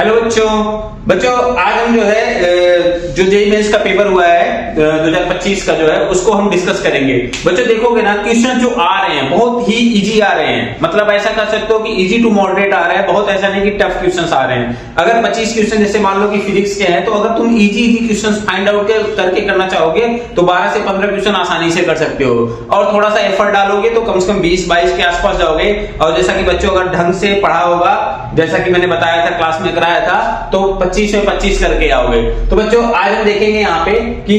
Hello बच्चों आज हम जो है जो जेईई मेंस का पेपर हुआ है 2025 का जो है उसको हम डिस्कस करेंगे। बच्चों देखोगे ना क्वेश्चन जो आ रहे हैं बहुत ही इजी आ रहे हैं, मतलब ऐसा कर सकते हो कि इजी टू मॉडरेट आ रहा है, बहुत ऐसा नहीं कि टफ क्वेश्चंस आ रहे हैं। अगर 25 क्वेश्चन जैसे मान लो कि फिजिक्स के हैं तो अगर तुम इजी क्वेश्चन फाइंड आउट करके करना चाहोगे तो 12 से 15 क्वेश्चन आसानी से कर सकते हो, और थोड़ा सा एफर्ट डालोगे तो कम से कम 20-22 के आसपास जाओगे। और जैसा कि बच्चों अगर ढंग से पढ़ा होगा, जैसा कि मैंने बताया था क्लास में कराया था, तो 25 में 25 करके आओगे। तो बच्चों आज हम देखेंगे यहाँ पे कि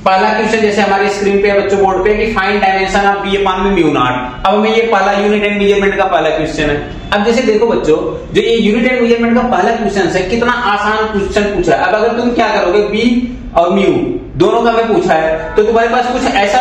पहला क्वेश्चन जैसे हमारी स्क्रीन पे है बच्चों बोर्ड पे कि find dimension of B upon में म्यू नॉट। अब हमें ये पहला यूनिट एंड मेजरमेंट का पहला क्वेश्चन है। अब जैसे देखो बच्चों जो ये यूनिट एंड मेजरमेंट का पहला क्वेश्चन है कितना आसान क्वेश्चन पूछा है। अब अगर तुम क्या करोगे बी और म्यू दोनों का हमें पूछा है तो तुम्हारे पास कुछ ऐसा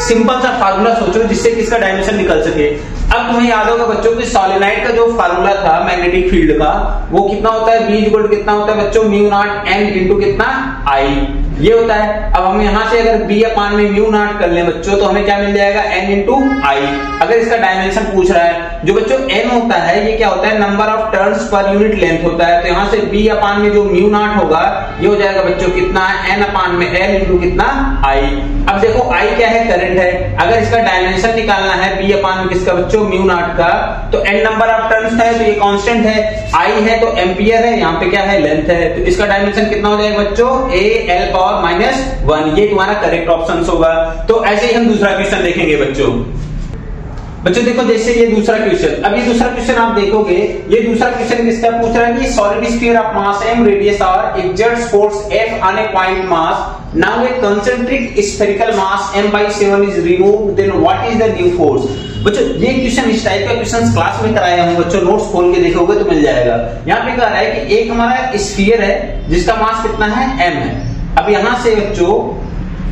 सिंपल सा फार्मूला सोचो जिससे कि इसका डायमेंशन निकल सके। अब तुम्हें याद होगा बच्चों कि सोलेनोइड का जो फार्मूला था मैग्नेटिक फील्ड का वो कितना होता है, बी इक्वल टू कितना होता है बच्चों म्यू नॉट एन इनटू कितना आई, ये होता है। अब हम यहां से अगर बी अपान में म्यू नॉट कर लें बच्चों तो हमें क्या मिल जाएगा एन इंटू आई। अगर इसका डायमेंशन पूछ रहा है जो बच्चों एन होता है ये क्या होता है number of turns per unit length होता है, तो यहां से बी अपान में जो म्यू नॉट होगा ये हो जाएगा बच्चों कितना एन अपान में एल इंटू कितना आई। अब देखो आई क्या है करंट है, अगर इसका डायमेंशन निकालना है बी अपान में किसका बच्चों म्यू नॉट का, तो एन नंबर ऑफ टर्न्स है तो ये कांस्टेंट है, आई है तो एम्पियर है, यहाँ पे क्या है लेंथ है, तो इसका डायमेंशन कितना हो जाएगा बच्चों ए एल पावर -1, ये तुम्हारा करेक्ट ऑप्शन होगा। तो ऐसे ही हम दूसरा क्वेश्चन देखेंगे बच्चों देखो जैसे ये दूसरा क्वेश्चन, अब ये दूसरा क्वेश्चन आप देखोगे ये दूसरा क्वेश्चन किसका पूछ रहा है कि solid sphere of mass m radius r exerts force F on a point mass, now a concentric spherical mass m/7 is removed, then what is the new force। बच्चों ये क्वेश्चन इस टाइप का question class में कराया हूं बच्चों, notes खोल के देखोगे तो मिल जाएगा। यहाँ पे कह रहा है कि एक हमारा स्फीयर है जिसका मास कितना है m है। अब यहां से बच्चों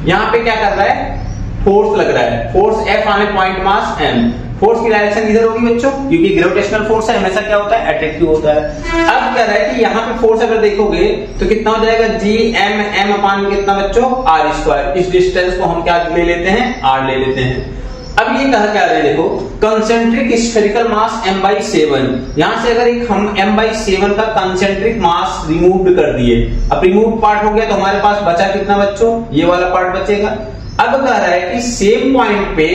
यहाँ पे क्या कर रहा है फोर्स लग रहा है, force F on A point mass m, force की डायरेक्शन इधर होगी बच्चों क्योंकि ग्रेविटेशनल फोर्स है हमेशा क्या होता है अट्रैक्टिव होता है। अब क्या रहा है कि यहाँ पे फोर्स अगर देखोगे तो कितना हो जाएगा जी एम एम अपान कितना बच्चों आर स्क्वायर, इस डिस्टेंस को हम क्या ले लेते हैं आर ले लेते हैं। अब ये कहा क्या रहे देखो कंसेंट्रिक स्फेरिकल मास m/7, यहां से अगर एक हम m/7 का कंसेंट्रिक मास रिमूव कर दिए, अब रिमूव पार्ट हो गया तो हमारे पास बचा कितना बच्चों ये वाला पार्ट बचेगा। अब कह रहा है कि सेम पॉइंट पे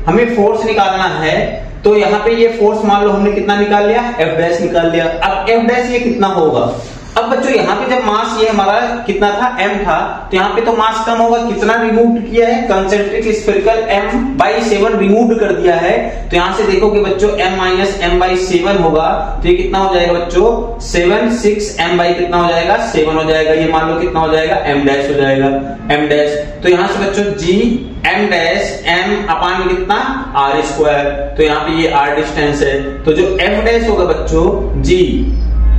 हमें फोर्स निकालना है, तो यहाँ पे ये फोर्स मान लो हमने कितना निकाल लिया एफ डैश निकाल लिया। अब एफ डैश ये कितना होगा, अब बच्चों यहाँ पे जब मास ये हमारा कितना था m था तो यहाँ पे तो मास कम होगा, कितना रिमूव किया है कंसेंट्रिक स्फेरिकल m/7 रिमूव कर दिया है, तो यहाँ से देखोगे बच्चों m माइनस m/7 होगा तो ये कितना हो जाएगा बच्चों 7 6 m बाई कितना हो जाएगा 7 हो जाएगा, ये मान लो कितना हो जाएगा m डैश हो जाएगा m डैश। तो यहाँ से बच्चों g m dash m upon में कितना r स्क्वायर, तो यहाँ पे ये r डिस्टेंस है, तो जो f डैश होगा बच्चों g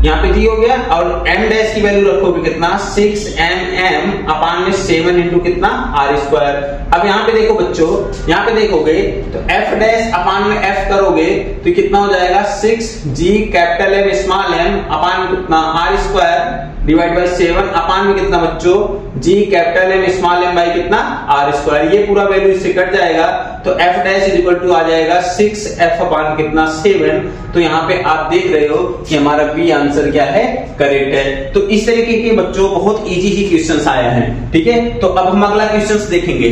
यहाँ पे जी हो गया और m डैश की वैल्यू रखोगे कितना 6 mm अपान में 7 इंटू कितना r स्क्वायर। अब यहाँ पे देखो बच्चों यहाँ पे देखोगे तो f डैश अपान में f करोगे तो कितना हो जाएगा 6g capital M small m upon में कितना r square divide by 7 upon में कितना बच्चों g capital M small m by कितना r स्क्वायर, ये पूरा वैल्यू इससे कट जाएगा तो f dash is equal to आ जाएगा 6f अपान कितना 7। तो यहाँ पे आप देख रहे हो कि हमारा बी आंसर क्या है करेक्ट है। तो इस तरीके के बच्चों बहुत इजी ही क्वेश्चंस आया है, ठीक है। तो अब हम अगला क्वेश्चंस देखेंगे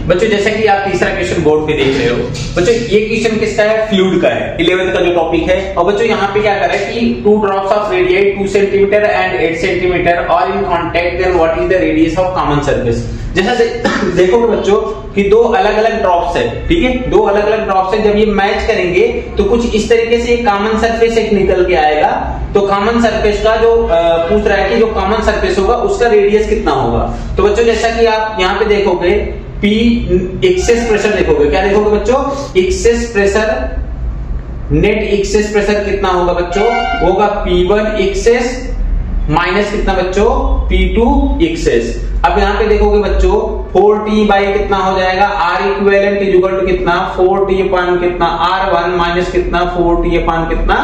बच्चों, जैसा कि आप तीसरा क्वेश्चन बोर्ड पे देख रहे हो बच्चों, ये क्वेश्चन किसका है फ्लूइड का है, 11th का जो टॉपिक है। और बच्चों यहाँ पे क्या कर रहा है कि 2 drops of radiate 2 centimetre and 8 centimetre और in contact, then what is the radius of common surface. जैसा देखोगे बच्चों कि दो अलग अलग ड्रॉप्स है, ठीक है, दो अलग अलग ड्रॉप्स है, जब ये मैच करेंगे तो कुछ इस तरीके से कॉमन सरफेस एक निकल के आएगा। तो कॉमन सरफेस का जो पूछ रहा है कि जो कॉमन सरफेस होगा उसका रेडियस कितना होगा। तो बच्चों जैसा कि आप यहाँ पे देखोगे P एक्सेस प्रेशर देखोगे, क्या देखोगे बच्चों excess pressure, net excess pressure कितना होगा बच्चों होगा P1 एक्सेस माइनस कितना बच्चों P2 एक्सेस। अब यहाँ पे देखोगे बच्चों 4t बाई कितना हो जाएगा R equivalent is equal to कितना 4t अपान कितना R1 माइनस कितना 4t अपान कितना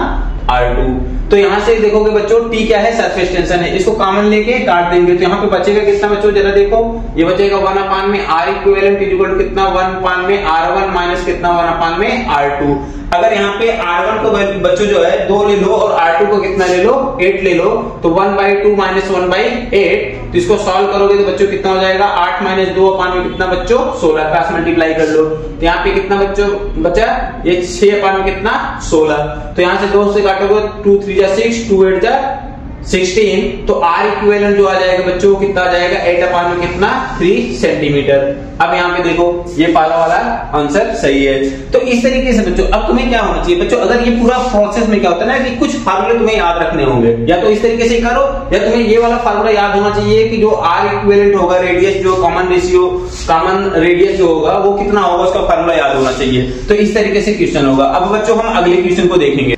R2। तो यहाँ से देखोगे बच्चों टी क्या है, सरफेस टेंशन है, इसको कॉमन लेके काट देंगे तो यहाँ पे बचेगा कितना बच्चों, जरा देखो ये बचेगा 1 में R इक्विवेलेंट इक्वल टू कितना 1 में R1 माइनस कितना 1 में R2। अगर यहाँ पे R1 को बच्चों जो है 2 ले लो और R2 को कितना ले लो 8 ले लो, तो 1/2 माइनस 1/8, तो इसको सॉल्व करोगे तो बच्चों कितना हो जाएगा 8 माइनस 2 अपान में कितना बच्चों 16, क्रॉस मल्टीप्लाई कर लो तो यहाँ पे कितना बच्चों बचा, ये 6 अपान में कितना 16, तो यहाँ से 2 से काटोगे 2 3 जा 6, 2 8 जा 16, तो R इक्विवेलेंट जो आ जाएगा बच्चों कितना आ जाएगा 8 अपान में कितना 3 सेंटीमीटर। अब यहाँ पे देखो ये पहला वाला आंसर सही है। तो इस तरीके से बच्चों अब तुम्हें क्या होना चाहिए बच्चों, अगर ये पूरा प्रोसेस में क्या होता है ना कि कुछ फार्मूले तुम्हें याद रखने होंगे, या तो इस तरीके से करो या तुम्हें ये वाला फार्मूला याद होना चाहिए कि जो R इक्विवेलेंट होगा रेडियस जो कॉमन रेशियो कॉमन रेडियस जो होगा वो कितना होगा उसका फार्मूला याद होना चाहिए। तो इस तरीके से क्वेश्चन होगा। अब बच्चों हम अगले क्वेश्चन को देखेंगे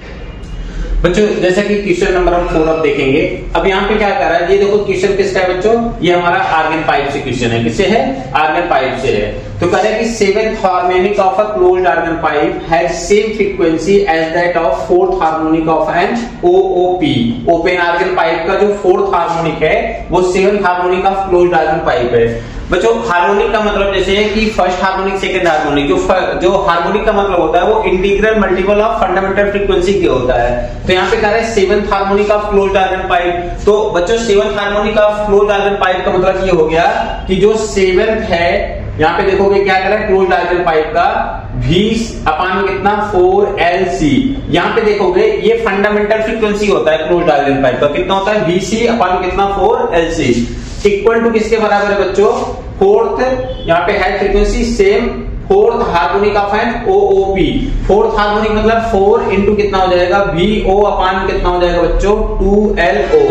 बच्चों, जैसा कि क्वेश्चन नंबर हम 4 अब देखेंगे। अब यहाँ पे क्या कर रहा है, ये देखो क्वेश्चन किसका है बच्चों, ये हमारा आर्गन पाइप से क्वेश्चन है, किससे है आर्गन पाइप से है। तो कह रहा है कि 7th harmonic of a closed organ pipe has same frequency as that of 4th harmonic of an O O P. Open organ pipe का जो 4th हार्मोनिक है वो 7th harmonic of closed organ pipe है। बच्चों हार्मोनिक का मतलब जैसे है कि फर्स्ट हार्मोनिक सेकंड हार्मोनिक, जो हार्मोनिक का मतलब होता है वो integral multiple of fundamental frequency के होता है। तो यहाँ पे कह रहा है 7th harmonic of closed organ pipe. तो बच्चों 7th harmonic of closed organ pipe का मतलब ये हो गया कि जो 7th है, यहाँ पे देखोगे क्या कर रहा है क्लोज्ड आर्गन पाइप का V अपान कितना 4LC। यहाँ पे देखोगे ये फंडामेंटल फ्रीक्वेंसी होता है क्लोज्ड आर्गन पाइप का, कितना होता है VC अपान कितना 4LC इक्वल टू किसके बराबर है बच्चों 4th, यहाँ पे है frequency same 4th harmonic of an O O P. 4th harmonic मतलब 4 इंटू कितना हो जाएगा VO अपान कितना हो जाएगा बच्चों 2LO।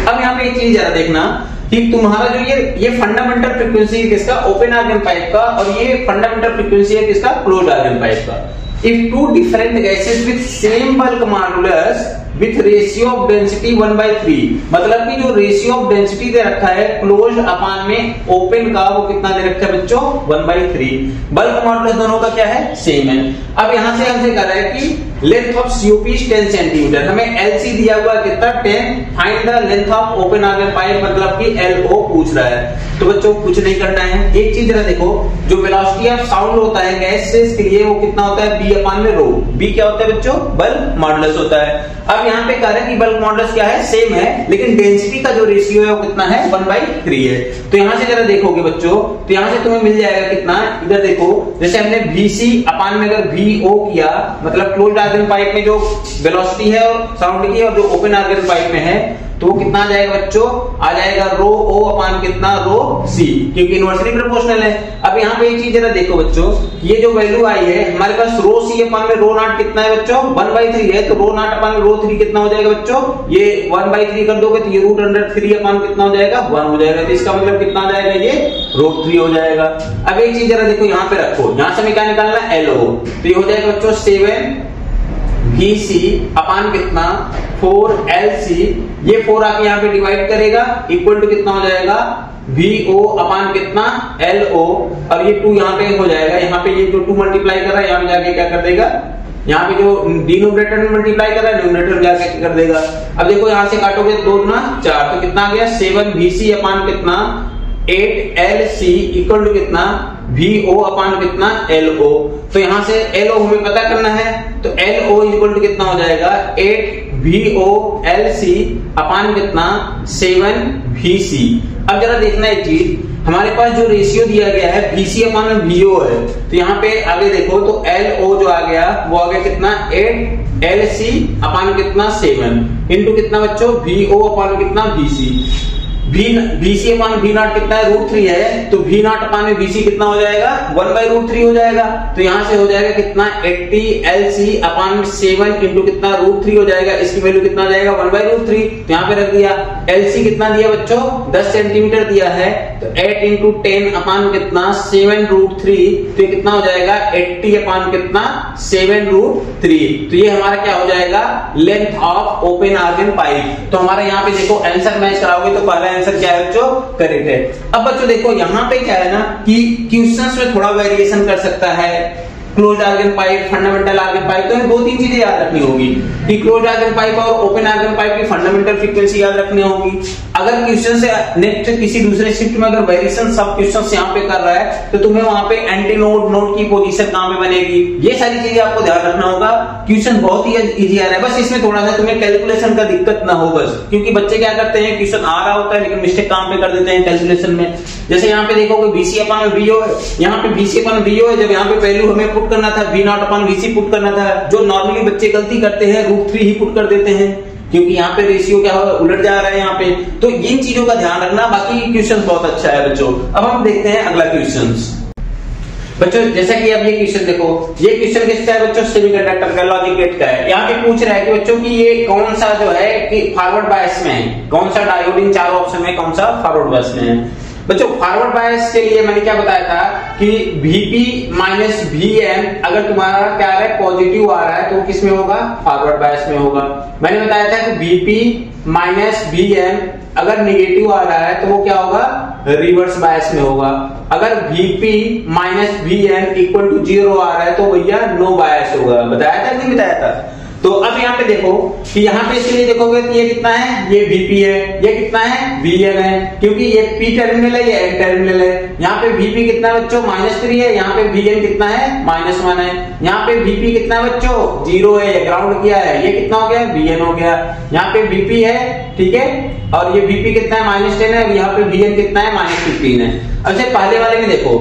अब यहाँ पे एक चीज जरा देखना कि तुम्हारा जो ये फंडामेंटल फ्रीक्वेंसी है किसका ओपन आर्गन पाइप का, और ये फंडामेंटल फ्रीक्वेंसी है किसका क्लोज्ड आर्गन पाइप का। If two different gases with same bulk modulus with ratio of density 1/3, मतलब कि जो रेशियो ऑफ डेंसिटी दे रखा है क्लोज्ड अपान में ओपन का वो कितना दे रखा है बच्चों 1/3। बल्क मॉडुलस दोनों का क्या है सेम है। अब यहां से हमसे कह रहा है कि लेंथ ऑफ सीओपी 10 सेंटीमीटर, हमें एलसी दिया हुआ कितना 10, find the length of open organ pipe मतलब कि एलओ पूछ रहा है। तो बच्चों कुछ नहीं करना है, एक चीज जरा देखो, जो वेलोसिटी ऑफ साउंड होता है गैसेस के लिए वो कितना होता है बी अपान में रो। बी क्या होता है बच्चों बल्क मॉडुलस होता है। अब यहाँ पे कह रहे हैं कि बल्क मॉडुलस क्या है सेम है, लेकिन डेंसिटी का जो रेशियो है वो कितना है 1/3 है। तो यहाँ से जरा देखोगे बच्चों, तो यहाँ से तुम्हें मिल जाएगा कितना, इधर देखो जैसे हमने VC अपान में अगर VO किया मतलब क्लोज्ड आर्गन पाइप में जो वेलोसिटी है साउंड की और जो ओपन आर्गन पाइप में है तो वो कितना आ जाएगा बच्चों, आ जाएगा रो ओ अपान कितना रो सी, क्योंकि इनवर्सली प्रोपोर्शनल है। अब यहाँ पे एक चीज जरा देखो बच्चों, ये जो वैल्यू आई है हमारे पास रो सी अपान में रो नॉट कितना है बच्चों 1/3 है, तो रो नॉट अपान में रो 3 कितना हो जाएगा बच्चों, ये 1/3 कर दोगे तो ये √3 अपान कितना हो जाएगा 1 हो जाएगा। तो इसका मतलब कितना आ जाएगा ये √3 हो जाएगा। अब एक चीज जरा देखो यहाँ पे रखो, यहाँ से हमें क्या निकालना है LO, तो ये हो जाएगा बच्चों 7 VC अपान कितना 4LC, ये 4 आके यहाँ पे डिवाइड करेगा इक्वल टू कितना हो जाएगा VO अपान कितना LO, और ये 2 यहाँ पे हो जाएगा, यहाँ पे ये जो 2 मल्टीप्लाई कर रहा है यहाँ पे जाके क्या कर देगा, यहाँ पे जो डिनोमिनेटर में मल्टीप्लाई कर रहा है न्यूमरेटर में जाके कर देगा। अब देखो यहाँ से काटोगे 2 गुना 4 तो कितना आ गया 7 VC अपान कितना 8LC इक्वल टू कितना VO अपान कितना LO। तो यहां से LO हमें पता करना है, तो LO इक्वल टू कितना हो जाएगा 8 VOLC अपान कितना 7 VC। अब जरा देखना एक चीज, हमारे पास जो रेशियो दिया गया है VC अपान VO है, तो यहाँ पे आगे देखो तो LO जो आ गया वो आ गया कितना 8LC अपान कितना 7 इंटू कितना बच्चों VO अपान कितना VC। VC upon V not कितना है √3 है, तो V नॉट अपान में VC कितना हो जाएगा 1/√3 हो जाएगा। तो यहां से हो जाएगा कितना 80LC अपान 7 इंटू कितना √3 हो जाएगा, इसकी वैल्यू कितना आ जाएगा 1/√3। तो यहाँ पे रख दिया। LC कितना दिया बच्चों 10 सेंटीमीटर दिया है, तो 8 इंटू 10 अपान कितना 7√3, तो कितना हो जाएगा 80 अपान कितना 7√3। तो ये हमारा क्या हो जाएगा length of open organ pipe. तो हमारा यहाँ पे देखो आंसर मैच कराओगे तो पहला आंसर क्या है बच्चों करेक्ट है। अब बच्चों देखो यहाँ पे क्या है ना कि क्वेश्चंस में थोड़ा वेरिएशन कर सकता है, close organ pipe, fundamental organ pipe, तो दो तीन चीजें याद रखनी होगी कि क्लोज आर्गन पाइप और ओपन आर्गन पाइप की फंडामेंटल फ्रीक्वेंसी याद रखनी होगी। अगर क्वेश्चन से नेक्स्ट किसी दूसरे शिफ्ट में अगर वेरिएशन सब क्वेश्चन यहाँ पे कर रहा है तो तुम्हें वहां पे एंटी नोड नोड की पोजीशन कहां पे बनेगी, ये सारी चीजें आपको ध्यान रखना होगा। क्वेश्चन बहुत ही इजी आ रहा है, बस इसमें थोड़ा सा तुम्हें कैलकुलेशन का दिक्कत ना हो बस, क्योंकि बच्चे क्या करते हैं क्वेश्चन आ रहा होता है लेकिन मिस्टेक कहां पे कर देते हैं कैलकुलेशन में। जैसे यहाँ पे देखोगे VC अपॉन VO है, यहाँ पे VC अपॉन VO है, जब यहाँ पे वैल्यू हमें पुट करना था V0 अपॉन VC पुट करना था, जो नॉर्मली बच्चे गलती करते हैं √3 ही पुट कर देते हैं क्योंकि यहाँ पे रेशियो क्या हो उलट जा रहा है यहाँ पे। तो इन चीजों का ध्यान रखना। बाकी क्वेश्चन बहुत अच्छा है बच्चों। अब हम देखते हैं अगला क्वेश्चन। बच्चों जैसा कि अब ये क्वेश्चन देखो, ये क्वेश्चन किसका है बच्चों, सेमीकंडक्टर का, लॉजिक गेट का है। यहाँ पे पूछ रहा है कि बच्चों की ये कौन सा जो है कि फॉरवर्ड बायस में है, कौन सा डायोड इन चारों ऑप्शन में कौन सा फॉरवर्ड बायस में है। बच्चों फॉरवर्ड बायस के लिए मैंने क्या बताया था कि Vp माइनस Vn अगर तुम्हारा क्या है पॉजिटिव आ रहा है तो किस में होगा, फॉरवर्ड बायस में होगा। मैंने बताया था कि Vp माइनस Vn अगर निगेटिव आ रहा है तो वो क्या होगा, रिवर्स बायस में होगा। अगर Vp minus Vn equal to 0 आ रहा है तो भैया नो बायस होगा। बताया था नहीं बताया था। तो अब यहाँ पे देखो कि यहाँ पे इसके लिए देखोगे कि ये कितना है, ये Vp है, ये कितना है Vn है, क्योंकि ये P टर्मिनल है, ये N टर्मिनल है। यहाँ पे Vp कितना है बच्चों, -3 है, यहाँ पे Vn कितना है, -1 है। यहाँ पे Vp कितना है बच्चों, 0 है, ग्राउंड किया है, ये कितना हो गया, Vn हो गया। यहाँ पे Vp है, ठीक है, और ये Vp कितना है, -10 है, यहाँ पे Vn कितना है, -15 है। अब से पहले वाले में देखो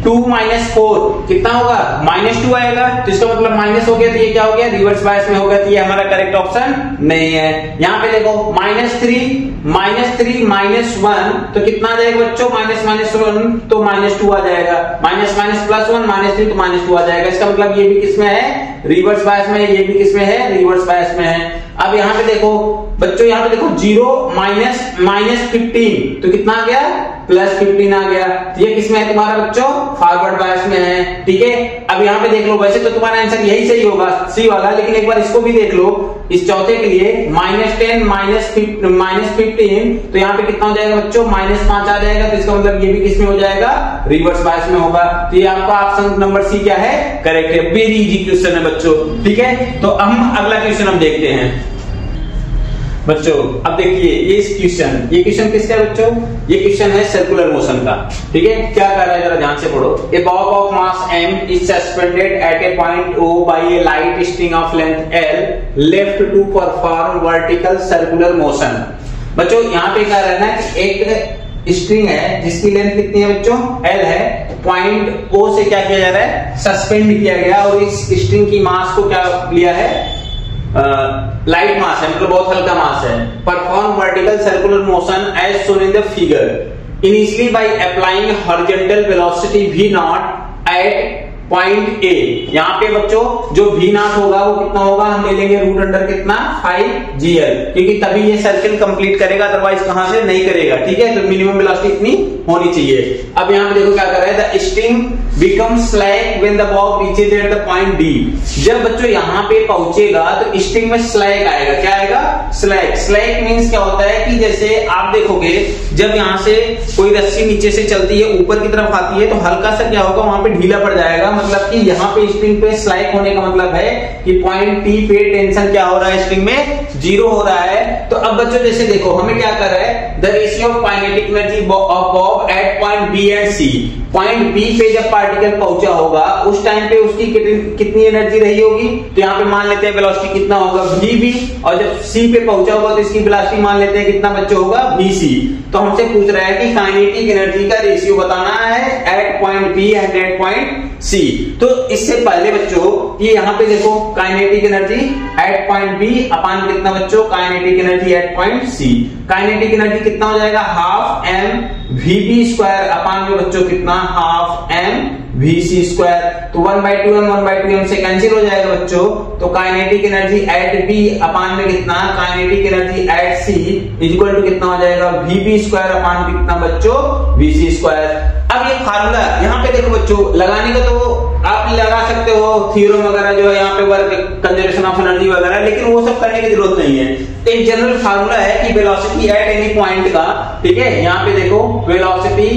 2 माइनस 4 कितना होगा, -2 आएगा, तो इसका मतलब माइनस हो गया, तो ये क्या हो गया, रिवर्स बायस में हो गया, तो ये हमारा करेक्ट ऑप्शन नहीं है। यहाँ पे देखो -3 -1 तो कितना आ जाएगा बच्चों, -1 तो -2 आ जाएगा, -1 + 1 -3 तो -2 आ जाएगा। इसका मतलब ये भी किसमें है, रिवर्स बायस में, ये भी किसमें है, रिवर्स बायस में है। अब यहाँ पे देखो बच्चों, यहाँ पे देखो 0 -15 तो कितना आ गया, +15 आ गया। तो ये किसमें है तुम्हारा बच्चों, फॉरवर्ड बायस में है, ठीक है। अब यहाँ पे देख लो, वैसे तो तुम्हारा आंसर यही सही होगा, सी वाला, लेकिन एक बार इसको भी देख लो, इस चौथे के लिए -10 -15 तो यहाँ पे कितना हो जाएगा बच्चों, -5 आ जाएगा। तो इसका मतलब ये भी किसमें हो जाएगा, रिवर्स बायस में होगा। तो ये आपका ऑप्शन नंबर सी क्या है, करेक्ट है। वेरी इजी क्वेश्चन है बच्चों, ठीक है। तो हम अगला क्वेश्चन हम देखते हैं बच्चों। अब देखिए ये क्वेश्चन किसका है बच्चों, ये क्वेश्चन है सर्कुलर मोशन का, ठीक है। क्या कर रहा है जरा ध्यान से पढ़ो। A bob of mass m is suspended at a point O by a light string of length L left to perform vertical circular motion. बच्चों यहाँ पे क्या रहना है, एक स्ट्रिंग है जिसकी लेंथ कितनी है बच्चों, L है, पॉइंट O से क्या किया जा रहा है, सस्पेंड किया गया, और इस स्ट्रिंग की मास को क्या लिया है, लाइट मास है, मतलब बहुत हल्का मास है। Perform vertical circular motion as shown in the figure initially by applying horizontal velocity v0 at point A। यहाँ पे बच्चों जो v0 होगा वो कितना होगा, हम ले लेंगे √अंडर कितना 5gl, क्योंकि तभी ये सर्किल कंप्लीट करेगा, अदरवाइज कहां से नहीं करेगा, ठीक है। तो मिनिमम वेलोसिटी इतनी होनी चाहिए। अब यहाँ पे देखो क्या कर रहा है, the string becomes slack when the Bob reaches at the point D। जब बच्चों यहाँ पे पहुंचेगा तो स्ट्रिंग में स्लैक आएगा, क्या आएगा, स्लैक। स्लैक मींस क्या होता है कि जैसे आप देखोगे जब यहाँ से कोई रस्सी नीचे से चलती है ऊपर की तरफ आती है तो हल्का सा क्या होगा, वहां पे ढीला पड़ जाएगा, मतलब कि यहाँ पे स्ट्रिंग पे स्लैक होने का मतलब है कि पॉइंट T पे टेंशन क्या हो रहा है, स्ट्रिंग में 0 हो रहा है। तो अब बच्चों जैसे देखो हमें क्या कर रहा है, the ratio of kinetic energy of bob at point B and C। Point B पे जब पार्टिकल पहुंचा होगा उस टाइम पे उसकी कितनी एनर्जी रही होगी, तो यहाँ पे मान लेते हैं वेलोसिटी कितना होगा, vb, और जब C पे पहुंचा होगा तो इसकी वेलोसिटी मान लेते हैं कितना बच्चों होगा, vc। तो हमसे पूछ रहा है कि काइनेटिक एनर्जी का रेशियो बताना है at point B and at point C। तो इससे पहले बच्चों ये यहाँ पे देखो kinetic energy at point B अपान कितना बच्चों, kinetic energy at point C। Kinetic energy कितना हो जाएगा, ½ mvb² अपान में बच्चों कितना, ½ mvc²। तो 1/2m से कैंसिल हो जाएगा बच्चों। तो काइनेटिक एनर्जी एट B अपान में कितना, kinetic energy at C equal to कितना हो जाएगा, vb² अपान कितना बच्चों, vc²। अब ये फार्मूला यहाँ पे देखो बच्चों, लगाने का तो आप लगा सकते हो थ्योरम वगैरह जो है यहाँ पे वर्क कंजर्वेशन ऑफ एनर्जी वगैरह, लेकिन वो सब करने की जरूरत नहीं है। एक जनरल फार्मूला है कि वेलोसिटी एट एनी पॉइंट का, ठीक है। यहाँ पे देखो वेलोसिटी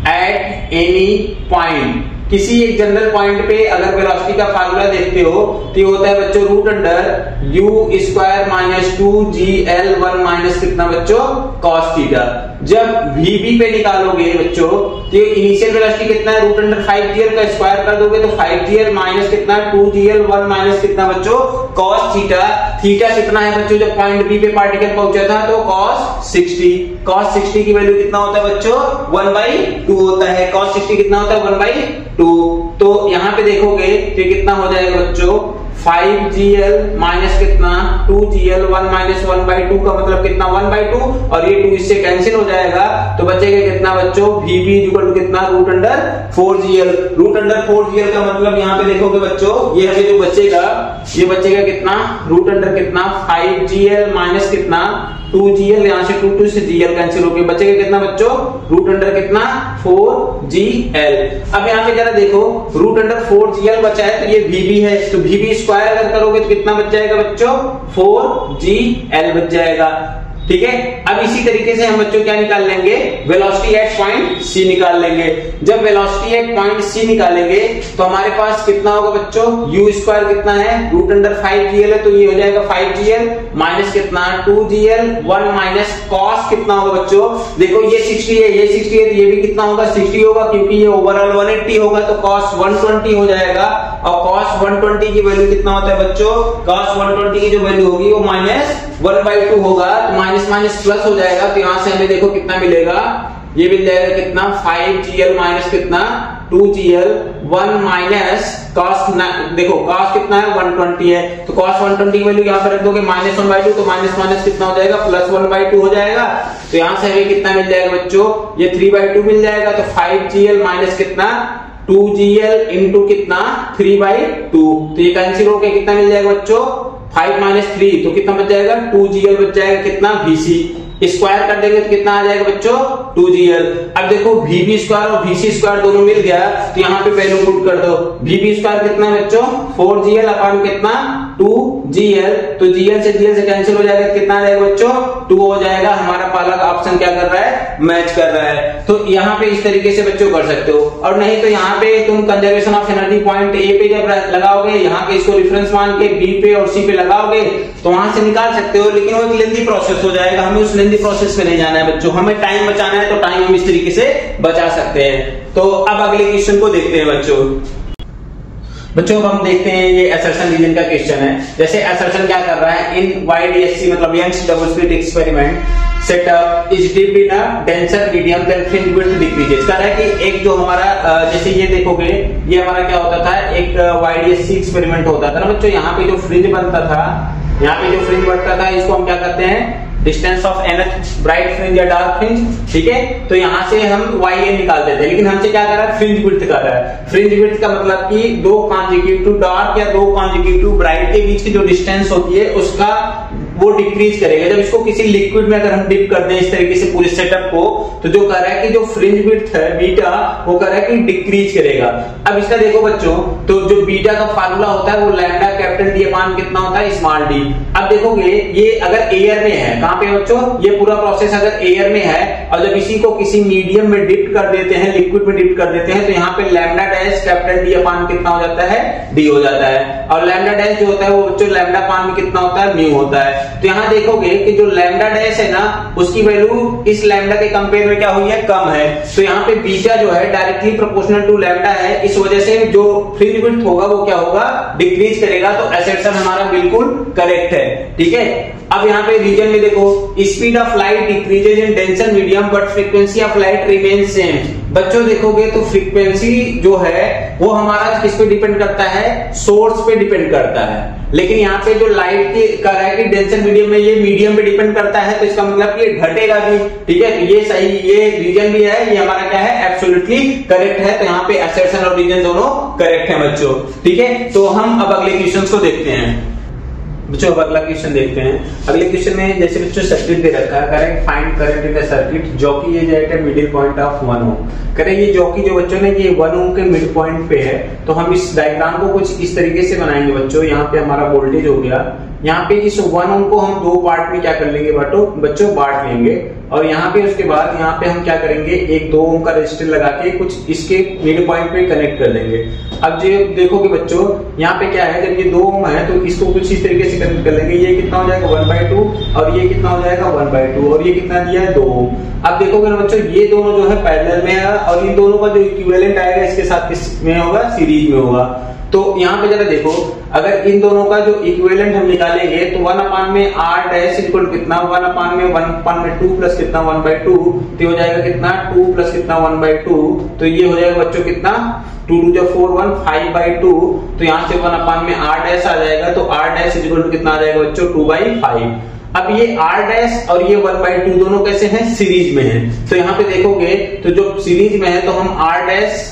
एट एनी पॉइंट किसी एक जनरल पॉइंट पे अगर वेलोसिटी का फार्मूला देखते हो तो ये होता है बच्चों root under u square minus 2gl1 minus कितना बच्चों cos थीटा। जब vb पे निकालोगे बच्चों तो इनिशियल वेलोसिटी कितना है रूट अंडर 5gl का स्क्वायर कर दोगे तो 5gl माइनस कितना 2gl1 माइनस कितना बच्चों cos थीटा। थीटा कितना है बच्चों जब पॉइंट बी पे पार्टिकल पहुंचा था तो cos 60 की वैल्यू कितना होता है बच्चों 1/2 होता है। cos 60 कितना होता है 1/2। तो यहाँ पे देखोगे तो कितना हो जाएगा बच्चों 5gl माइनस कितना 2gl1 माइनस 1/2 का मतलब कितना 1/2 और ये 2 इससे कैंसिल हो जाएगा तो बचेगा कितना बच्चों vb इक्वल टू कितना root under 4gl। Root under 4gl का मतलब यहाँ पे देखोगे बच्चों ये हमें जो बचेगा ये बचेगा कितना रूट अंडर कितना 5gl माइनस कितना 2gl यहाँ से 2 से gl कैंसिल हो गया बचेगा कितना बच्चों रूट अंडर कितना 4gl। अब यहाँ पे जरा देखो रूट अंडर 4gl बचा है तो ये vb है तो vb स्क्वायर अगर करोगे तो कितना बच जाएगा बच्चों 4gl बच जाएगा। ठीक है। अब इसी तरीके से हम बच्चों क्या निकाल लेंगे वेलोसिटी एट पॉइंट सी निकाल लेंगे। जब वेलोसिटी एट पॉइंट सी निकालेंगे तो हमारे पास कितना होगा बच्चों u स्क्वायर कितना है रूट अंडर 5gl है तो ये हो जाएगा 5gl माइनस कितना 2gl1 माइनस cos कितना होगा बच्चों देखो ये 60 है ये 60 है तो ये भी कितना होगा 60 होगा क्योंकि ये ओवरऑल 180 होगा तो cos 120 हो जाएगा और cos 120 की वैल्यू कितना होता है बच्चों cos 120 की जो वैल्यू होगी वो माइनस 1/2 होगा तो माइनस माइनस प्लस हो जाएगा तो यहां से हमें देखो कितना मिलेगा ये मिल जाएगा कितना 5gl माइनस कितना 2gl1 माइनस cos देखो cos कितना है 120 है तो cos 120 की वैल्यू यहाँ पे रख दोगे माइनस 1/2 तो माइनस माइनस कितना हो जाएगा प्लस 1/2 हो जाएगा तो यहाँ से हमें कितना मिल जाएगा बच्चों ये 3/2 मिल जाएगा तो 5gl माइनस कितना 2gl इंटू कितना 3/2 तो ये कैंसिल होकर कितना मिल जाएगा बच्चों 5 माइनस 3 तो कितना बच जाएगा 2gl बच जाएगा कितना vc स्क्वायर कर देंगे तो कितना आ जाएगा बच्चों 2gl। अब देखो vb स्क्वायर और vc स्क्वायर दोनों मिल गया तो यहाँ पे वैल्यू पुट कर दो vb स्क्वायर कितना बच्चों 4gl अपॉन कितना 2gl तो gl से कैंसिल हो जाएगा कितना आ जाएगा बच्चों 2 हो जाएगा। हमारा पहला ऑप्शन क्या कर रहा है मैच कर रहा है तो यहाँ पे इस तरीके से बच्चों कर सकते हो और नहीं तो यहाँ पे तुम conservation of energy point A पे जब लगाओगे यहाँ पे इसको रेफरेंस मान के बी पे और सी पे लगाओगे तो वहां से निकाल सकते हो लेकिन वो एक लेंथी प्रोसेस हो जाएगा हमें उस लेंथी प्रोसेस में नहीं जाना है बच्चों हमें टाइम बचाना है तो टाइम हम इस तरीके से बचा सकते हैं। तो अब अगले क्वेश्चन को देखते हैं बच्चों अब हम देखते हैं ये असर्शन रीजन का क्वेश्चन है। जैसे असर्शन क्या कर रहा है इन YDSC मतलब Young's double slit experiment setup is dipped in a denser medium then fringe width decreases. कह रहा है कि एक जो हमारा जैसे ये देखोगे ये हमारा क्या होता था एक YDSC एक्सपेरिमेंट होता था ना बच्चों यहाँ पे जो फ्रिंज बनता था यहाँ पे जो फ्रिंज बनता था इसको हम क्या करते हैं distance of nth bright fringe या डार्क फ्रिंज। ठीक है तो यहाँ से हम YN निकाल देते हैं लेकिन हमसे क्या कर रहा है फ्रिंज विड्थ कर रहा है। फ्रिंज विड्थ का मतलब कि दो कॉन्जिक्यूटिव डार्क या दो कॉन्जिक्यूटिव ब्राइट के बीच की जो डिस्टेंस होती है उसका वो डिक्रीज करेगा। जब इसको किसी लिक्विड में अगर हम डिप कर दें इस तरीके से पूरे सेटअप को तो जो कर रहा है कि जो फ्रिंज विड्थ है बीटा वो कर रहा है कि डिक्रीज करेगा। अब इसका देखो बच्चों तो जो बीटा का फार्मूला होता है वो लैम्डा कैपिटल डी अपान कितना होता है स्मॉल डी। अब देखोगे ये अगर एयर में है कहां पे बच्चों ये पूरा प्रोसेस अगर एयर में है और जब इसी को किसी मीडियम में डिप कर देते हैं लिक्विड में डिप कर देते हैं तो यहाँ पे लैम्डा डैश कैपिटल डी अपान कितना हो जाता है डी हो जाता है और लैम्डा डैश जो होता है वो बच्चों लैम्डा अपान में कितना होता है म्यू होता है। तो यहाँ देखोगे कि जो लैम्डा डैश है ना उसकी वैल्यू इस लैम्डा के कंपेयर में क्या हुई है कम है तो यहाँ पे बीटा जो है डायरेक्टली प्रोपोर्शनल टू लैम्डा है इस वजह से जो फ्रिंज विड्थ होगा वो क्या होगा डिक्रीज करेगा। तो असर्शन हमारा बिल्कुल करेक्ट है। ठीक है। अब यहाँ पे रीजन में देखो speed of light decreases in denser medium but frequency of light remain same. बच्चों देखोगे तो फ्रीक्वेंसी जो है वो हमारा किस पे डिपेंड करता है सोर्स पे डिपेंड करता है लेकिन यहाँ पे जो लाइट की कर रहा है कि डेंसर मीडियम में ये मीडियम पे डिपेंड करता है तो इसका मतलब ये घटेगा भी। ठीक है तो ये सही ये रीजन भी है ये हमारा क्या है एब्सोल्युटली करेक्ट है। तो यहाँ पे असर्शन और रीजन दोनों करेक्ट है बच्चों। ठीक है तो हम अब अगले क्वेश्चन को देखते हैं बच्चों। अब अगला क्वेश्चन देखते हैं। अगले क्वेश्चन में जैसे बच्चों सर्किट दे रखा है correct find current in the circuit जो कि ये जाएगा मिडिल पॉइंट ऑफ 1 ओम। करें ये जो कि जो बच्चों ने ये 1 ओम के मिड पॉइंट पे है तो हम इस डायग्राम को कुछ इस तरीके से बनाएंगे बच्चों। यहाँ पे हमारा वोल्टेज हो गया यहाँ पे इस 1 ओम को हम 2 पार्ट में क्या कर लेंगे बच्चों बांट लेंगे, और यहाँ पे उसके बाद यहाँ पे हम क्या करेंगे, एक 2 ओम का रेजिस्टर लगा के कुछ इसके मिड पॉइंट पे कनेक्ट कर देंगे। अब जो देखोगे बच्चों यहाँ पे क्या है, जब ये 2 ओम है तो इसको कुछ इस तरीके से कनेक्ट कर लेंगे। ये कितना हो जाएगा 1/2 और ये कितना हो जाएगा 1/2 और ये कितना दिया है 2 ओम। अब देखोगे ना बच्चों ये दोनों जो है पैरेलल में है और इन दोनों का जो इक्विवेलेंट आएगा इसके साथ किस में होगा, सीरीज में होगा। तो यहाँ पे जरा देखो, अगर इन दोनों का जो इक्विवेलेंट हम निकालेंगे तो 1/r डैश इक्वल कितना 1/2 प्लस कितना 1/2, तो हो जाएगा कितना 2 प्लस कितना 1/2, तो ये हो जाएगा बच्चों कितना 2 2 जा 4 1 5/2, तो यहाँ से 1/r डैश आ जाएगा, तो r डैश इक्वल कितना आ जाएगा बच्चों 2/5। अब ये r डैश और ये 1/2 दोनों कैसे हैं, सीरीज में हैं। तो यहाँ पे देखोगे तो जो सीरीज में है तो हम r डैश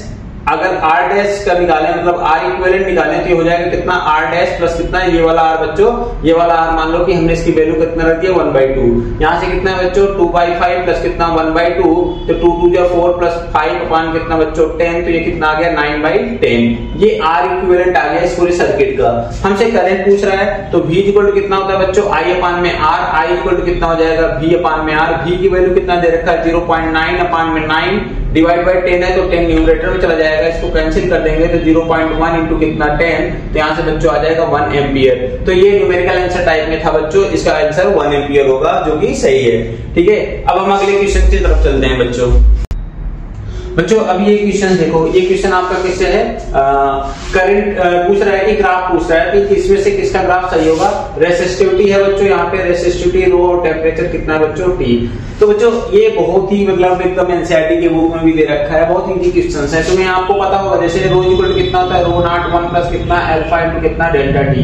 अगर r डैश का निकालें मतलब r इक्विवेलेंट निकालें तो ये हो जाएगा कितना r डैश प्लस कितना ये वाला r बच्चों, ये वाला r मान लो कि हमने इसकी वैल्यू कितना रख दिया 1/2। यहाँ से कितना है बच्चों 2/5 प्लस कितना 1/2, तो 2 2 जा 4 प्लस 5 अपान कितना बच्चों 10, तो ये कितना आ गया 9/10। ये r इक्विवेलेंट आ गया इस पूरे सर्किट का। हमसे करंट पूछ रहा है तो v इक्वल कितना होता है बच्चों I अपान में r, I इक्वल कितना हो जाएगा v अपान में r, v की वैल्यू कितना दे रखा है 0.9 अपान में 9 डिवाइड बाय 10 है तो 10 न्यूमरेटर में चला जाएगा, इसको कैंसिल कर देंगे तो 0.1 इंटू कितना 10, तो यहाँ से बच्चों आ जाएगा 1 एम्पियर। तो ये न्यूमेरिकल आंसर टाइप में था बच्चों, इसका आंसर 1 एम्पियर होगा जो कि सही है। ठीक है, अब हम अगले क्वेश्चन की तरफ चलते हैं बच्चों। अब ये क्वेश्चन देखो, ये क्वेश्चन आपका किससे है, करंट पूछ रहा है कि ग्राफ पूछ रहा है कि किसमें से किसका ग्राफ सही होगा। रेसिस्टिविटी है बच्चों, यहाँ पे रेसिस्टिविटी रो और टेम्परेचर कितना है बच्चों T। तो बच्चों ये बहुत ही मतलब एकदम एनसीईआरटी के बुक में भी दे रखा है, बहुत इजी क्वेश्चन है, तुम्हें आपको पता होगा। जैसे रो इक्वल कितना होता है रो नॉट 1 प्लस कितना अल्फा इनटू कितना डेल्टा T।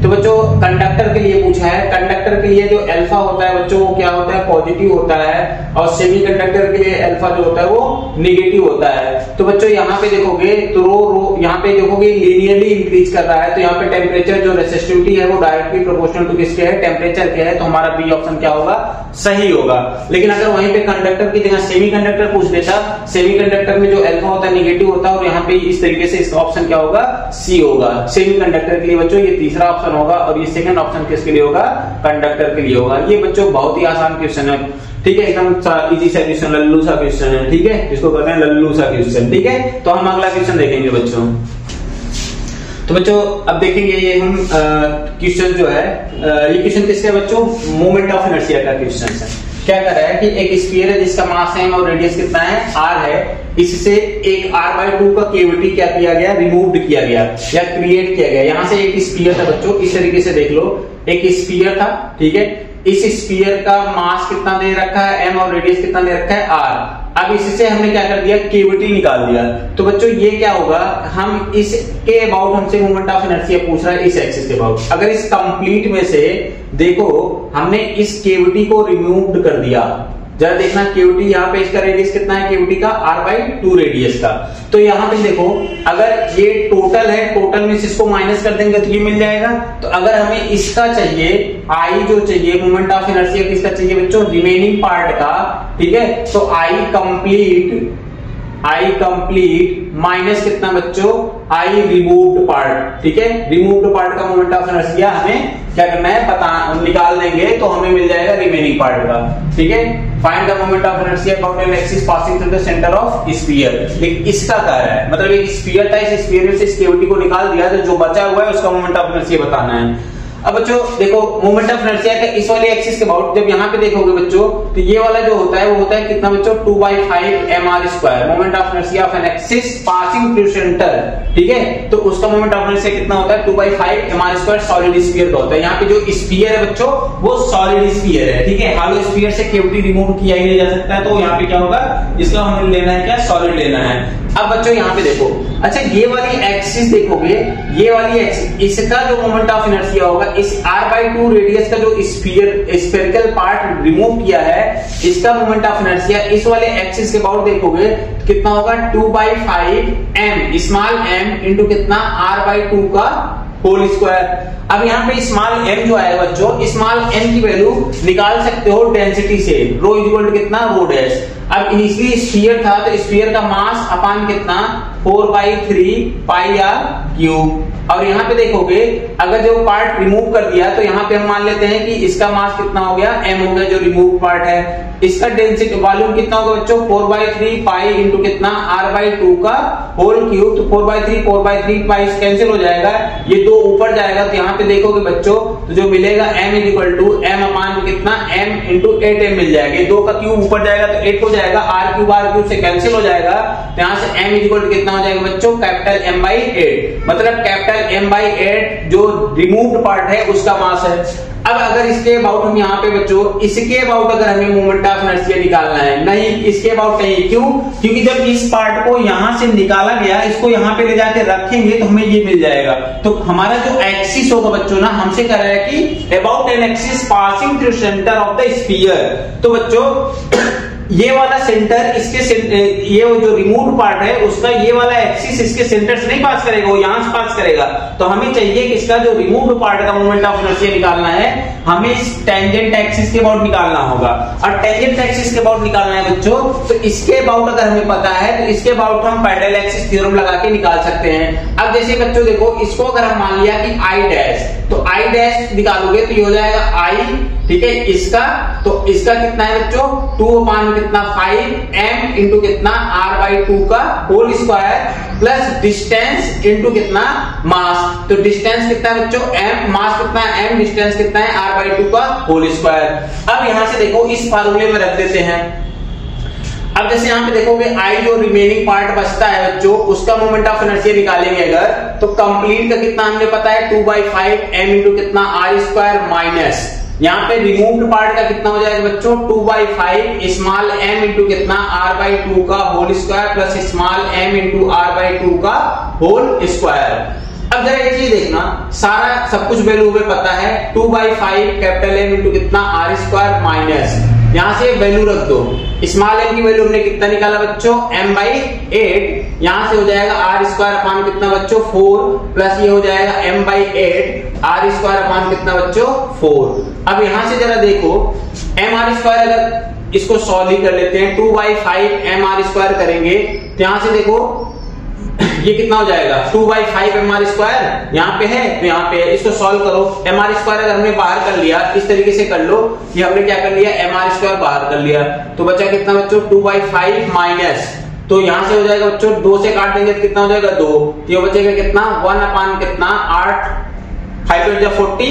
तो बच्चों कंडक्टर के लिए पूछा है, कंडक्टर के लिए जो अल्फा होता है बच्चों वो क्या होता है, पॉजिटिव होता है, और सेमीकंडक्टर के लिए अल्फा जो होता है वो नेगेटिव होता है। तो बच्चों यहाँ पे देखोगे तो रो यहाँ पे देखोगे लीनियरली इंक्रीज कर रहा है, तो यहाँ पे टेम्परेचर जो रेसिस्टिविटी है वो डायरेक्टली प्रोपोर्शनल टू किसके है, टेम्परेचर के है, तो हमारा बी ऑप्शन क्या होगा, सही होगा। लेकिन अगर वहीं पे कंडक्टर की जगह सेमीकंडक्टर पूछ देता, सेमीकंडक्टर में जो अल्फा होता है नेगेटिव होता है, और यहाँ पे इस तरीके से इसका ऑप्शन क्या होगा, सी होगा। सेमीकंडक्टर के लिए बच्चों ये तीसरा ऑप्शन होगा, और ये सेकंड ऑप्शन किसके लिए होगा, कंडक्टर के लिए होगा। ये बच्चों बहुत ही आसान क्वेश्चन है, ठीक है, एकदम इजी सा क्वेश्चन, लल्लू सा क्वेश्चन है, ठीक है, इसको कहते हैं लल्लू सा क्वेश्चन। ठीक है, तो हम अगला क्वेश्चन देखेंगे बच्चों। तो बच्चों अब देखेंगे ये हम क्वेश्चन जो है, ये क्वेश्चन किसका है बच्चों, मोमेंट ऑफ इनर्शिया का क्वेश्चन है। क्या कर रहा है कि एक स्फीयर है जिसका मास है और रेडियस कितना है r है, इससे एक r/2 का केविटी क्या किया गया, रिमूव्ड किया गया या क्रिएट किया गया। यहाँ से एक स्फीयर था बच्चों, इस तरीके से देख लो, एक स्फीयर था, ठीक है, इस स्फीयर का मास कितना दे रखा है m और रेडियस कितना दे रखा है r। अब इससे हमने क्या कर दिया, केविटी निकाल दिया। तो बच्चों ये क्या होगा, हम इसके अबाउट हमसे मोमेंट ऑफ इनर्शिया पूछ रहा है, इस एक्सिस के अबाउट। अगर इस कंप्लीट में से देखो हमने इस केविटी को रिमूव कर दिया, जरा देखना केविटी यहाँ पे इसका रेडियस कितना है, केविटी का r/2 रेडियस का। तो यहाँ पे देखो अगर ये टोटल है, टोटल में से इसको माइनस कर देंगे तो ये मिल जाएगा। तो अगर हमें इसका चाहिए I जो चाहिए, मोमेंट ऑफ इनर्शिया किसका चाहिए बच्चों, रिमेनिंग पार्ट का, ठीक है, तो I कंप्लीट माइनस कितना बच्चों, I रिमूव्ड पार्ट, ठीक है, रिमूव्ड पार्ट का मोमेंट ऑफ इनर्शिया हमें क्या करना है, पता निकाल देंगे तो हमें मिल जाएगा रिमेनिंग पार्ट का। ठीक है, find the moment of inertia about an axis passing through the centre of sphere. लेकिन इसका क्या है, मतलब एक स्फीयर था, इस स्फीयर में से इस केविटी को निकाल दिया, तो जो बचा हुआ है उसका मोमेंट ऑफ इनर्शिया बताना है। अब बच्चों देखो मोमेंट ऑफ इनर्शिया का इस वाले एक्सिस के अबाउट जब यहाँ पे देखोगे बच्चों, तो ये वाला जो होता है वो होता है कितना बच्चों, 2/5 mr², moment of inertia of an axis passing through centre. ठीक है, तो उसका मोमेंट ऑफ इनर्शिया कितना होता है, 2/5 mr² सॉलिड स्फीयर का होता है। यहाँ पे जो स्फीयर है बच्चों वो सॉलिड स्फीयर है, ठीक है, हालो स्फीयर से केविटी रिमूव किया ही नहीं जा सकता है, तो यहाँ पे क्या होगा, इसका हमें लेना है क्या, सॉलिड लेना है। अब बच्चों यहाँ पे देखो, अच्छा ये वाली एक्सिस देखोगे, ये वाली एक्सिस, इसका जो मोमेंट ऑफ इनर्शिया होगा, इस r/2 रेडियस का जो स्फेरिकल पार्ट रिमूव किया है, इसका मोमेंट ऑफ इनर्शिया इस वाले एक्सिस के अबाउट देखोगे कितना होगा, 2/5 m स्मॉल m इंटू कितना r/2 का होल स्क्वायर। अब यहाँ पे स्मॉल m जो आएगा बच्चों, स्मॉल m की वैल्यू निकाल सकते हो डेंसिटी से, रो इक्वल कितना, रो डैश। अब इनिशियली स्फीयर था तो स्फीयर का मास अपान कितना, 4/3 पाई r क्यूब। और यहाँ पे देखोगे अगर जो पार्ट रिमूव कर दिया तो यहाँ पे हम मान लेते हैं कि इसका मास कितना हो गया, m हो गया जो रिमूव पार्ट है। इसका डेंसिटी वॉल्यूम कितना होगा बच्चों, 4/3 पाई इंटू कितना r/2 का होल क्यूब। तो 4/3 पाई कैंसिल हो जाएगा, ये दो ऊपर जाएगा तो यहाँ पे देखोगे बच्चों तो जो मिलेगा m इक्वल टू m अपान कितना m इंटू 8m मिल जाएगा। ये दो का क्यूब ऊपर जाएगा तो 8 हो जाएगा, r क्यूब से कैंसिल हो जाएगा तो यहाँ से m इक्वल टू कितना हो जाएगा बच्चों, कैपिटल m/8। मतलब कैपिटल m/8 जो रिमूव्ड पार्ट है उसका मास है। अब अगर इसके अबाउट हम यहाँ पे बच्चों इसके अबाउट अगर हमें मोमेंट ऑफ इनर्शिया निकालना है, नहीं इसके अबाउट नहीं, क्यों, क्योंकि जब इस पार्ट को यहां से निकाला गया इसको यहाँ पे ले जाके रखेंगे तो हमें ये मिल जाएगा। तो हमारा जो एक्सिस होगा बच्चों ना हमसे कह रहा है कि about an axis passing through centre of the sphere. तो बच्चों ये वाला सेंटर इसके ये जो रिमूव्ड पार्ट है उसका ये वाला एक्सिस इसके सेंटर से नहीं पास करेगा, वो यहां से पास करेगा। तो हमें चाहिए कि इसका जो रिमूव्ड पार्ट का मोमेंट ऑफ इनर्शिया निकालना है, हमें इस टेंजेंट एक्सिस के अबाउट निकालना होगा। और टेंजेंट एक्सिस के अबाउट निकालना है बच्चों तो इसके अबाउट अगर हमें पता है तो इसके अबाउट हम पैरेलल एक्सिस थ्योरम लगा के निकाल सकते हैं। अब जैसे बच्चों देखो इसको अगर हम मान लिया कि आई डैश, तो आई डैश निकालोगे तो ये हो जाएगा आई, ठीक है, इसका तो इसका कितना है बच्चों 2 कितना 5m इंटू कितना r/2 का whole square plus distance into कितना मास। तो डिस्टेंस कितना है बच्चों m, मास कितना है m, डिस्टेंस कितना है r/2 का होल स्क्वायर। अब यहां से देखो इस फार्मूले में रख देते हैं। अब जैसे यहाँ पे देखोगे आई जो रिमेनिंग पार्ट बचता है बच्चों उसका मोमेंट ऑफ इनर्शिया निकालेंगे अगर, तो कंप्लीट का कितना हमने पता है 2/5m इंटू कितना r² माइनस यहाँ पे रिमूव्ड पार्ट का कितना हो जाएगा बच्चों 2/5 स्मॉल m इंटू कितना r/2 का whole square plus small m into r/2 का होल स्क्वायर। अब जरा एक चीज देखना, सारा सब कुछ वैल्यू हमें पता है 2/5 कैपिटल M इंटू कितना r² माइनस यहाँ से वैल्यू रख दो, स्मॉल m की वैल्यू हमने कितना निकाला बच्चों m/8, यहाँ से हो जाएगा r² अपान कितना बच्चों 4 प्लस ये हो जाएगा m/8 r² अपान कितना बच्चों 4। अब यहां से जरा देखो mr² अगर इसको सॉल्व ही कर लेते हैं 2/5 mr² करेंगे तो यहां से देखो ये कितना हो जाएगा 2/5 mr² यहाँ पे है तो यहाँ पे है, इसको सॉल्व करो। mr² अगर हमने बाहर कर लिया इस तरीके से कर लो, ये हमने क्या कर लिया mr² बाहर कर लिया तो बचा कितना बच्चों 2/5 माइनस, तो यहां से हो जाएगा बच्चों 2 से काट देंगे तो कितना हो जाएगा 2, तो ये बचेगा कितना 1 अपान कितना 8, 5 जा 40,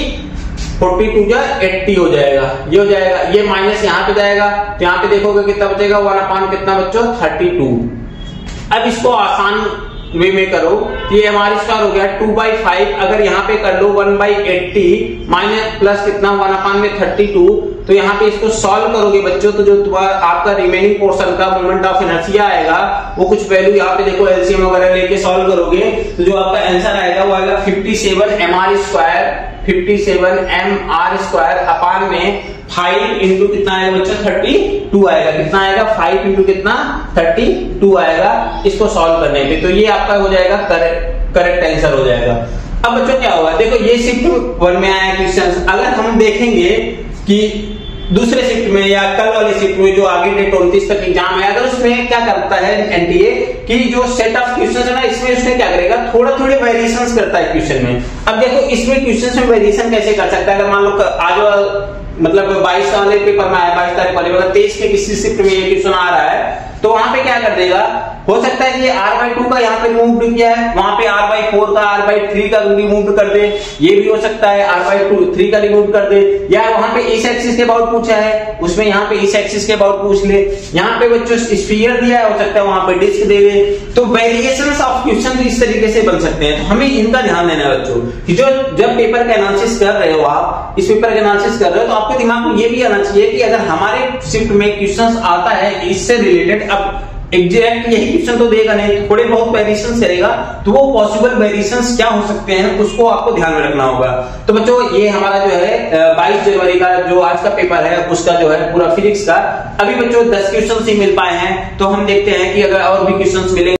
42 जा 80 हो जाएगा, ये हो जाएगा, ये माइनस यहाँ पे जाएगा तो यहाँ पे देखोगे कितना बचेगा 1 अपान कितना बच्चों 32। अब इसको आसान वे में करो, ये mr² हो गया 2/5, अगर यहाँ पे कर लो 1/80 माइनस प्लस कितना 1 अपान में 32, तो यहाँ पे इसको सॉल्व करोगे बच्चों तो जो आपका रिमेनिंग पोर्शन का मोमेंट ऑफ इनर्शिया आएगा वो कुछ वैल्यू यहाँ पे देखो एलसीएम वगैरह लेके सॉल्व करोगे तो जो आपका आंसर आएगा वो आएगा 57 mr² अपान में 5 इंटू कितना आएगा बच्चों 32 आएगा, कितना आएगा 5 इंटू कितना 32 आएगा इसको सॉल्व करने पे, तो ये आपका हो जाएगा करेक्ट आंसर हो जाएगा। अब बच्चों क्या होगा देखो ये शिफ्ट 1 में आया क्वेश्चन, अगर हम देखेंगे कि दूसरे शिफ्ट में या कल वाले शिफ्ट में जो आगे डेट 29 तक एग्जाम है, अगर उसमें क्या करता है एनटीए कि जो सेट ऑफ क्वेश्चन है ना इसमें उसने क्या करेगा थोड़े वेरिएशंस करता है क्वेश्चन में। अब देखो इसमें क्वेश्चन में वेरिएशन कैसे कर सकता है, अगर मान लो आज मतलब 22 वाले पेपर में आया 22 तारीख वाले, अगर 23 के किसी शिफ्ट में ये क्वेश्चन आ रहा है तो वहां पे क्या कर देगा, हो सकता है कि ये r/2 का यहाँ पे रिमूव किया है, वहां पे r/4 का r/3 का रिमूव कर दे, ये भी हो सकता है r/3 का रिमूव कर दे, या वहां पे इस एक्सिस के अबाउट पूछा है उसमें यहाँ पे इस एक्सिस के अबाउट पूछ ले, यहाँ पे बच्चों स्फीयर दिया है हो सकता है वहां पे डिस्क दे दे, तो वेरिएशंस ऑफ क्वेश्चन इस तरीके से बन सकते हैं। हमें इनका ध्यान देना है बच्चों कि जो जब पेपर का एनालिसिस कर रहे हो आप इस पेपर का एनालिसिस कर रहे हो तो आपके दिमाग में ये भी आना चाहिए कि अगर हमारे शिफ्ट में क्वेश्चन आता है इससे रिलेटेड, अब एग्जैक्ट यही क्वेश्चन तो देगा नहीं, थोड़े बहुत वेरिएशंस करेगा तो वो पॉसिबल वेरिएशंस क्या हो सकते हैं उसको आपको ध्यान में रखना होगा। तो बच्चों ये हमारा जो है 22 जनवरी का जो आज का पेपर है उसका जो है पूरा फिजिक्स का, अभी बच्चों 10 क्वेश्चन ही मिल पाए हैं, तो हम देखते हैं कि अगर और भी क्वेश्चन मिलेंगे